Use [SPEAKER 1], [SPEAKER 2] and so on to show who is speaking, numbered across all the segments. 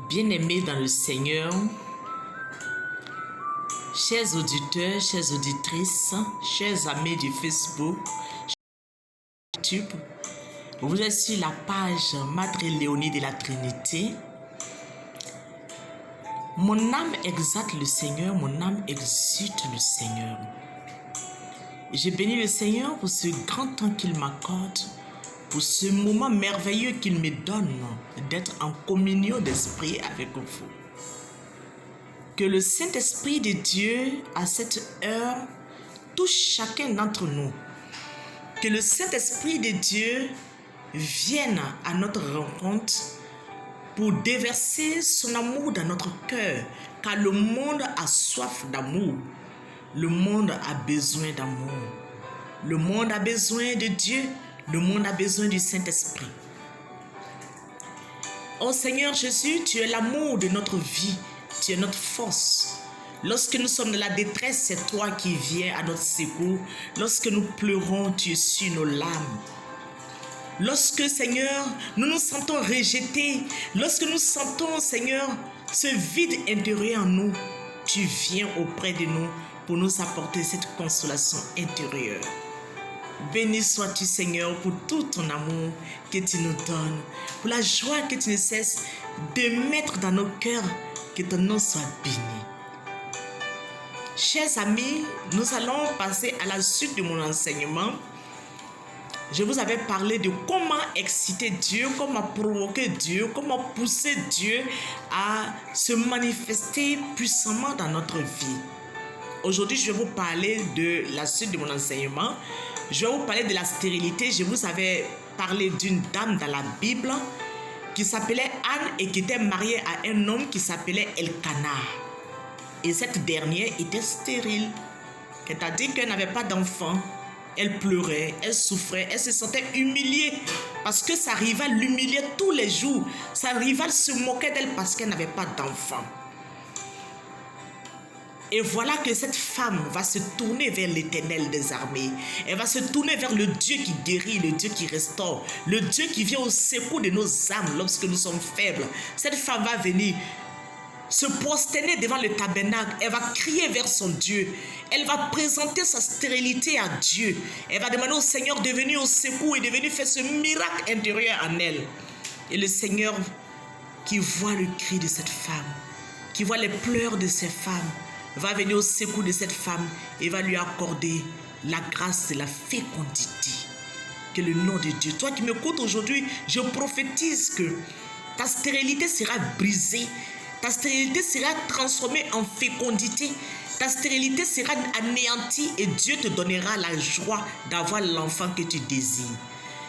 [SPEAKER 1] Bien-aimés dans le Seigneur, chers auditeurs, chères auditrices, chers amis du Facebook, YouTube, vous êtes sur la page Madre Léonie de la Trinité. Mon âme exalte le Seigneur, mon âme exulte le Seigneur. Je bénis le Seigneur pour ce grand temps qu'il m'accorde, pour ce moment merveilleux qu'il me donne d'être en communion d'esprit avec vous. Que le Saint-Esprit de Dieu, à cette heure, touche chacun d'entre nous. Que le Saint-Esprit de Dieu vienne à notre rencontre pour déverser son amour dans notre cœur, car le monde a soif d'amour. Le monde a besoin d'amour. Le monde a besoin de Dieu. Le monde a besoin du Saint-Esprit. Oh Seigneur Jésus, tu es l'amour de notre vie. Tu es notre force. Lorsque nous sommes dans la détresse, c'est toi qui viens à notre secours. Lorsque nous pleurons, tu essuies nos larmes. Lorsque, Seigneur, nous nous sentons rejetés, lorsque nous sentons, Seigneur, ce vide intérieur en nous, tu viens auprès de nous pour nous apporter cette consolation intérieure. Béni sois-tu, Seigneur, pour tout ton amour que tu nous donnes, pour la joie que tu ne cesses de mettre dans nos cœurs, que ton nom soit béni. Chers amis, nous allons passer à la suite de mon enseignement. Je vous avais parlé de comment exciter Dieu, comment provoquer Dieu, comment pousser Dieu à se manifester puissamment dans notre vie. Aujourd'hui, je vais vous parler de la suite de mon enseignement. Je vais vous parler de la stérilité. Je vous avais parlé d'une dame dans la Bible qui s'appelait Anne et qui était mariée à un homme qui s'appelait Elkana. Et cette dernière était stérile. C'est-à-dire qu'elle n'avait pas d'enfant. Elle pleurait, elle souffrait, elle se sentait humiliée parce que sa rivale l'humiliait tous les jours. Sa rivale se moquait d'elle parce qu'elle n'avait pas d'enfant. Et voilà que cette femme va se tourner vers l'Éternel des armées. Elle va se tourner vers le Dieu qui guérit, le Dieu qui restaure, le Dieu qui vient au secours de nos âmes lorsque nous sommes faibles. Cette femme va venir se prosterner devant le tabernacle. Elle va crier vers son Dieu. Elle va présenter sa stérilité à Dieu. Elle va demander au Seigneur de venir au secours et de venir faire ce miracle intérieur en elle. Et le Seigneur qui voit le cri de cette femme, qui voit les pleurs de cette femme, va venir au secours de cette femme et va lui accorder la grâce de la fécondité. Que le nom de Dieu, toi qui m'écoutes aujourd'hui, je prophétise que ta stérilité sera brisée. Ta stérilité sera transformée en fécondité. Ta stérilité sera anéantie et Dieu te donnera la joie d'avoir l'enfant que tu désires.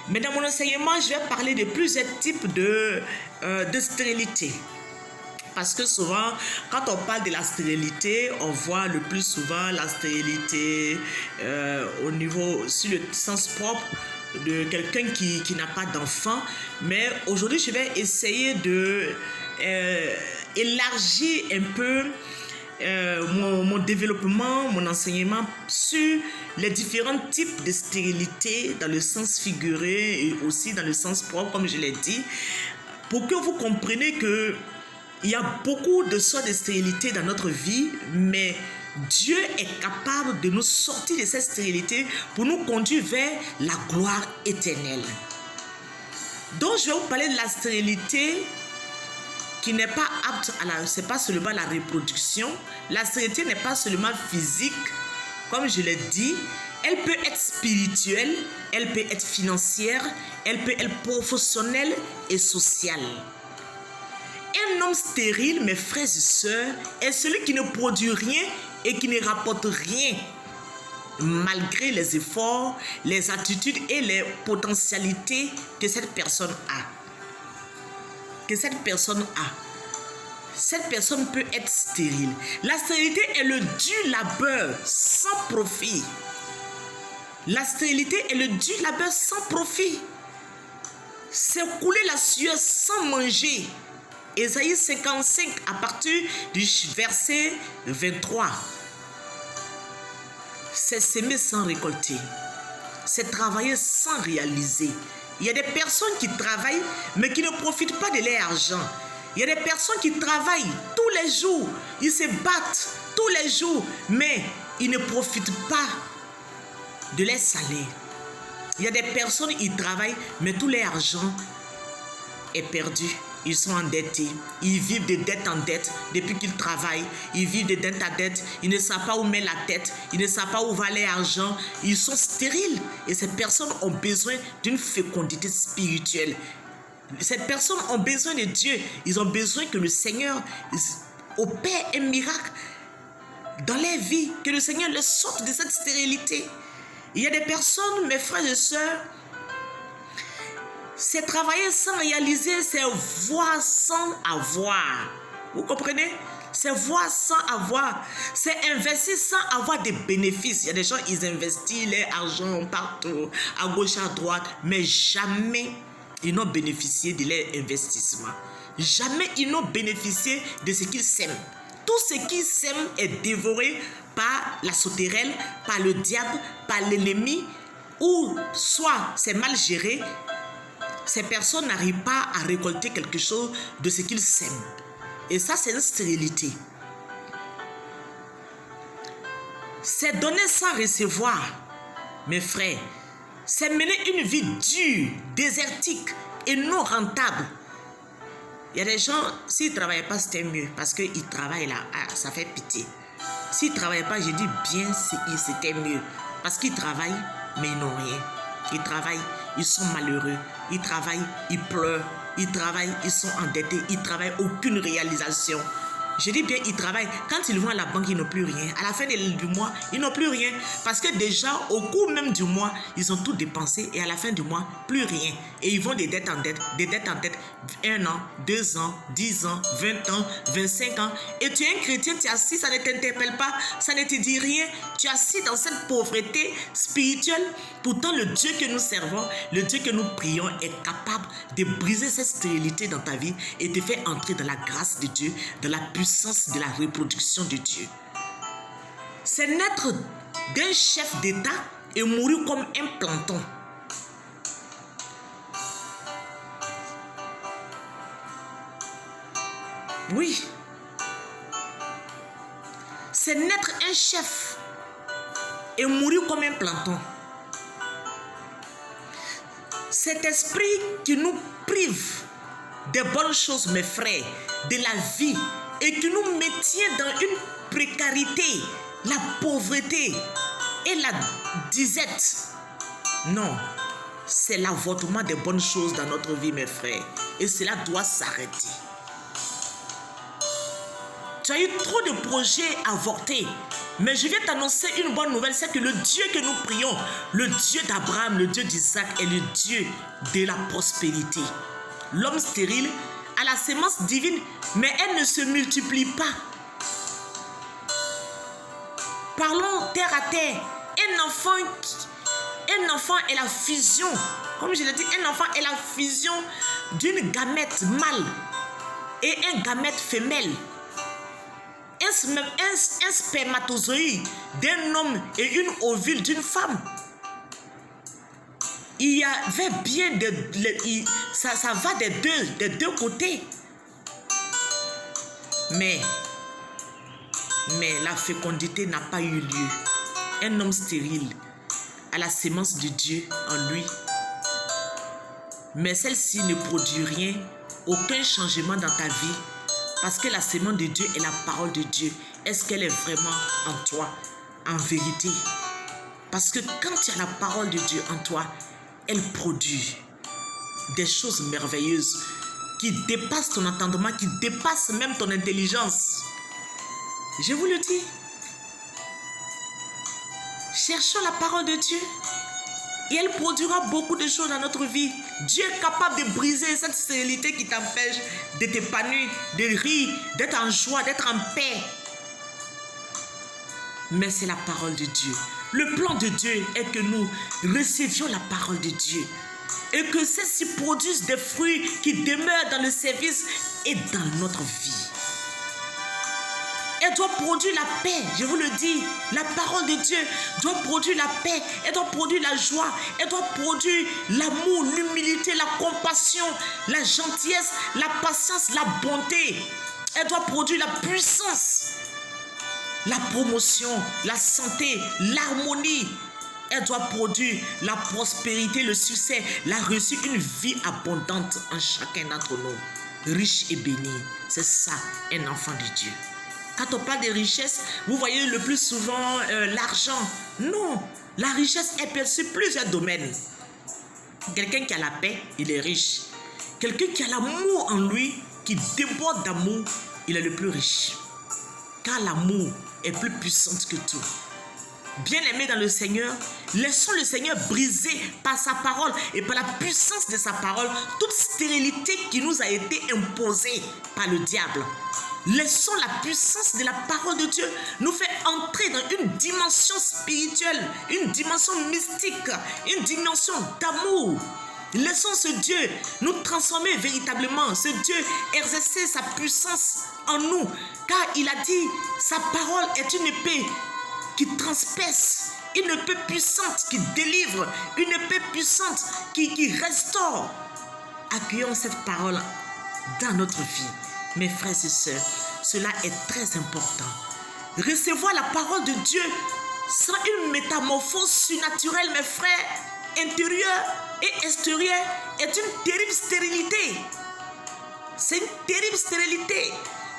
[SPEAKER 1] Mais dans mon enseignement, je vais parler de plusieurs types de stérilité. Parce que souvent, quand on parle de la stérilité, on voit le plus souvent la stérilité au niveau, sur le sens propre de quelqu'un qui n'a pas d'enfant. Mais aujourd'hui, je vais essayer de élargir un peu mon développement, mon enseignement sur les différents types de stérilité dans le sens figuré et aussi dans le sens propre, comme je l'ai dit, pour que vous compreniez que il y a beaucoup de sortes de stérilité dans notre vie, mais Dieu est capable de nous sortir de cette stérilité pour nous conduire vers la gloire éternelle. Donc, je vais vous parler de la stérilité qui n'est pas apte c'est pas seulement la reproduction. La stérilité n'est pas seulement physique, comme je l'ai dit. Elle peut être spirituelle, elle peut être financière, elle peut être professionnelle et sociale. Un homme stérile, mes frères et sœurs, est celui qui ne produit rien et qui ne rapporte rien, malgré les efforts, les attitudes et les potentialités que cette personne a. Cette personne peut être stérile. La stérilité est le dur labeur sans profit. La stérilité est le dur labeur sans profit. C'est couler la sueur sans manger. Ésaïe 55 à partir du verset 23. C'est s'aimer sans récolter. C'est travailler sans réaliser. Il y a des personnes qui travaillent mais qui ne profitent pas de leur argent. Il y a des personnes qui travaillent tous les jours. Ils se battent tous les jours. Mais ils ne profitent pas de leur salaire. Il y a des personnes qui travaillent, mais tout leur argent est perdu. Ils sont endettés. Ils vivent de dette en dette depuis qu'ils travaillent. Ils vivent de dette en dette. Ils ne savent pas où mettre la tête. Ils ne savent pas où va leur argent. Ils sont stériles. Et ces personnes ont besoin d'une fécondité spirituelle. Ces personnes ont besoin de Dieu. Ils ont besoin que le Seigneur opère un miracle dans leur vie. Que le Seigneur les sorte de cette stérilité. Il y a des personnes, mes frères et sœurs, c'est travailler sans réaliser, c'est voir sans avoir. Vous comprenez? C'est voir sans avoir. C'est investir sans avoir des bénéfices. Il y a des gens, ils investissent leur argent partout, à gauche, à droite, mais jamais ils n'ont bénéficié de leur investissement. Jamais ils n'ont bénéficié de ce qu'ils sèment. Tout ce qu'ils sèment est dévoré par la sauterelle, par le diable, par l'ennemi, ou soit c'est mal géré. Ces personnes n'arrivent pas à récolter quelque chose de ce qu'ils sèment. Et ça, c'est une stérilité. C'est donner sans recevoir, mes frères. C'est mener une vie dure, désertique et non rentable. Il y a des gens, s'ils ne travaillent pas, c'était mieux. Parce qu'ils travaillent là, ça fait pitié. S'ils ne travaillent pas, je dis bien, c'était mieux. Parce qu'ils travaillent, mais ils n'ont rien. Ils travaillent, ils sont malheureux. Ils travaillent, ils pleurent. Ils travaillent, ils sont endettés. Ils travaillent, aucune réalisation. Je dis bien, ils travaillent. Quand ils vont à la banque, ils n'ont plus rien. À la fin du mois, ils n'ont plus rien. Parce que déjà, au cours même du mois, ils ont tout dépensé. Et à la fin du mois, plus rien. Et ils vont des dettes en dette. Des dettes en dette. 1 an, 2 ans, 10 ans, 20 ans, 25 ans. Et tu es un chrétien, tu es assis, ça ne t'interpelle pas. Ça ne te dit rien. Tu es assis dans cette pauvreté spirituelle. Pourtant, le Dieu que nous servons, le Dieu que nous prions est capable de briser cette stérilité dans ta vie et te faire entrer dans la grâce de Dieu, dans la puissance de la reproduction de Dieu. C'est naître d'un chef d'État et mourir comme un planton. Oui. C'est naître un chef et mourir comme un planton. Cet esprit qui nous prive des bonnes choses, mes frères, de la vie, et qui nous maintient dans une précarité, la pauvreté et la disette. Non, c'est l'avortement des bonnes choses dans notre vie, mes frères. Et cela doit s'arrêter. Tu as eu trop de projets avortés. Mais je viens t'annoncer une bonne nouvelle, c'est que le Dieu que nous prions, le Dieu d'Abraham, le Dieu d'Isaac, est le Dieu de la prospérité. L'homme stérile a la sémence divine, mais elle ne se multiplie pas. Parlons terre à terre. Un enfant est la fusion, comme je l'ai dit, un enfant est la fusion d'une gamète mâle et un gamète femelle. Un spermatozoïde d'un homme et une ovule d'une femme. Il y avait bien ça va des deux côtés. Mais la fécondité n'a pas eu lieu. Un homme stérile a la sémence de Dieu en lui. Mais celle-ci ne produit rien, aucun changement dans ta vie. Parce que la sémence de Dieu est la parole de Dieu. Est-ce qu'elle est vraiment en toi, en vérité? Parce que quand tu as la parole de Dieu en toi, elle produit des choses merveilleuses qui dépassent ton entendement, qui dépassent même ton intelligence. Je vous le dis. Cherchons la parole de Dieu et elle produira beaucoup de choses dans notre vie. Dieu est capable de briser cette stérilité qui t'empêche de t'épanouir, de rire, d'être en joie, d'être en paix. Mais c'est la parole de Dieu. Le plan de Dieu est que nous recevions la parole de Dieu et que ceci produise des fruits qui demeurent dans le service et dans notre vie. Elle doit produire la paix, je vous le dis. La parole de Dieu doit produire la paix. Elle doit produire la joie. Elle doit produire l'amour, l'humilité, la compassion, la gentillesse, la patience, la bonté. Elle doit produire la puissance, la promotion, la santé, l'harmonie. Elle doit produire la prospérité, le succès, la réussite, une vie abondante en chacun d'entre nous. Riche et béni. C'est ça, un enfant de Dieu. Quand on parle de richesse, vous voyez le plus souvent l'argent. Non, la richesse est perçue sur plusieurs domaines. Quelqu'un qui a la paix, il est riche. Quelqu'un qui a l'amour en lui, qui déborde d'amour, il est le plus riche. Car l'amour est plus puissant que tout. Bien-aimés dans le Seigneur, laissons le Seigneur briser par sa parole et par la puissance de sa parole toute stérilité qui nous a été imposée par le diable. Laissons la puissance de la parole de Dieu nous faire entrer dans une dimension spirituelle, une dimension mystique, une dimension d'amour. Laissons ce Dieu nous transformer véritablement, ce Dieu exercer sa puissance en nous, car il a dit, sa parole est une épée qui transperce, une épée puissante qui délivre, une épée puissante qui restaure. Accueillons cette parole dans notre vie. Mes frères et sœurs, cela est très important. Recevoir la parole de Dieu sans une métamorphose surnaturelle, mes frères, intérieure et extérieure, est une terrible stérilité. C'est une terrible stérilité.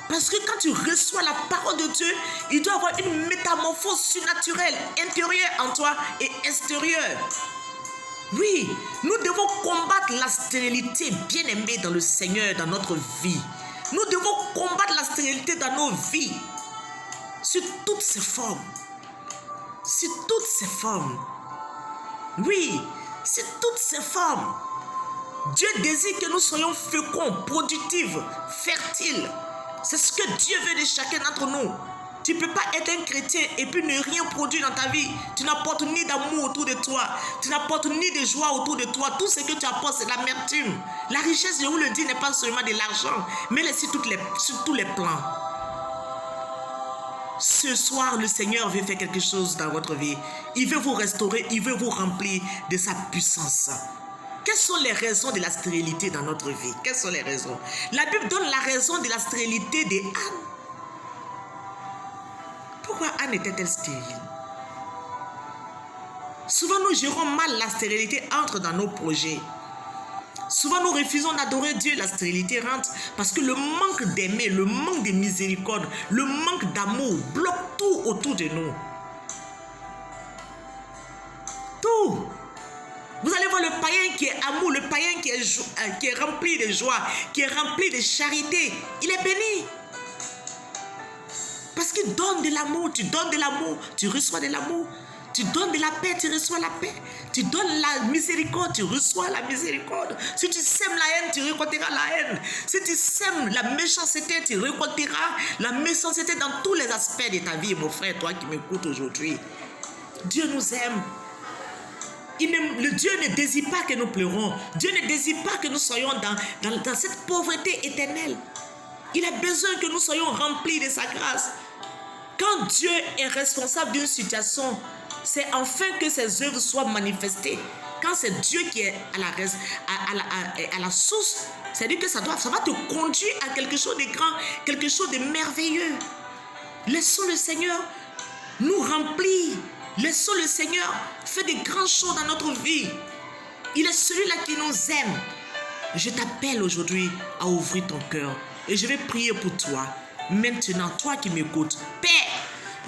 [SPEAKER 1] Parce que quand tu reçois la parole de Dieu, il doit y avoir une métamorphose surnaturelle, intérieure en toi et extérieure. Oui, nous devons combattre la stérilité, bien-aimés dans le Seigneur, dans notre vie. Nous devons combattre la stérilité dans nos vies, sur toutes ses formes. Sur toutes ses formes. Oui, sur toutes ses formes. Dieu désire que nous soyons féconds, productifs, fertiles. C'est ce que Dieu veut de chacun d'entre nous. Tu ne peux pas être un chrétien et puis ne rien produire dans ta vie. Tu n'apportes ni d'amour autour de toi. Tu n'apportes ni de joie autour de toi. Tout ce que tu apportes, c'est de l'amertume. La richesse, je vous le dis, n'est pas seulement de l'argent, mais sur tous les plans. Ce soir, le Seigneur veut faire quelque chose dans votre vie. Il veut vous restaurer, il veut vous remplir de sa puissance. Quelles sont les raisons de la stérilité dans notre vie? Quelles sont les raisons? La Bible donne la raison de la stérilité d'Anne. Pourquoi Anne était-elle stérile? Souvent, nous gérons mal la stérilité, entre dans nos projets. Souvent, nous refusons d'adorer Dieu. La stérilité rentre parce que le manque d'aimer, le manque de miséricorde, le manque d'amour bloque tout autour de nous. Tout. Vous allez voir le païen qui est amour, le païen qui est rempli de joie, qui est rempli de charité. Il est béni. Parce qu'il donne de l'amour, tu donnes de l'amour, tu reçois de l'amour. Tu donnes de la paix, tu reçois la paix. Tu donnes la miséricorde, tu reçois la miséricorde. Si tu sèmes la haine, tu récolteras la haine. Si tu sèmes la méchanceté, tu récolteras la méchanceté dans tous les aspects de ta vie, mon frère, toi qui m'écoutes aujourd'hui. Dieu nous aime. Le Dieu ne désire pas que nous pleurons. Dieu ne désire pas que nous soyons dans cette pauvreté éternelle. Il a besoin que nous soyons remplis de sa grâce. Quand Dieu est responsable d'une situation, c'est enfin que ses œuvres soient manifestées. Quand c'est Dieu qui est à la source, c'est-à-dire que ça va te conduire à quelque chose de grand, quelque chose de merveilleux. Laissons le Seigneur nous remplir. Laissons le Seigneur faire de grandes choses dans notre vie. Il est celui-là qui nous aime. Je t'appelle aujourd'hui à ouvrir ton cœur et je vais prier pour toi. Maintenant, toi qui m'écoutes, Père,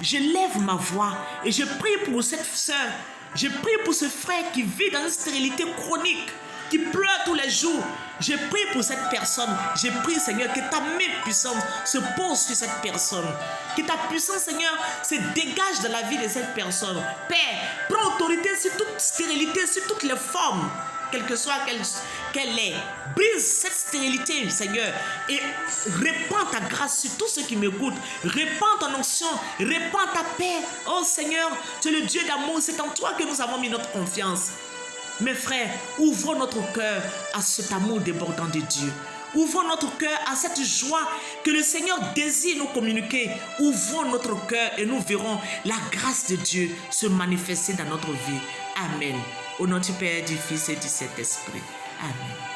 [SPEAKER 1] je lève ma voix et je prie pour cette sœur. Je prie pour ce frère qui vit dans une stérilité chronique, qui pleure tous les jours. Je prie pour cette personne. Je prie, Seigneur, que ta main puissante se pose sur cette personne. Que ta puissance, Seigneur, se dégage de la vie de cette personne. Père, prends autorité sur toute stérilité, sur toutes les formes, quelle que soit qu'elle est. Brise cette stérilité, Seigneur, et répands ta grâce sur tous ceux qui m'écoutent. Répands ton onction, répands ta paix. Oh Seigneur, tu es le Dieu d'amour, c'est en toi que nous avons mis notre confiance. Mes frères, ouvrons notre cœur à cet amour débordant de Dieu. Ouvrons notre cœur à cette joie que le Seigneur désire nous communiquer. Ouvrons notre cœur et nous verrons la grâce de Dieu se manifester dans notre vie. Amen. Au nom du Père, du Fils et du Saint-Esprit. Amen.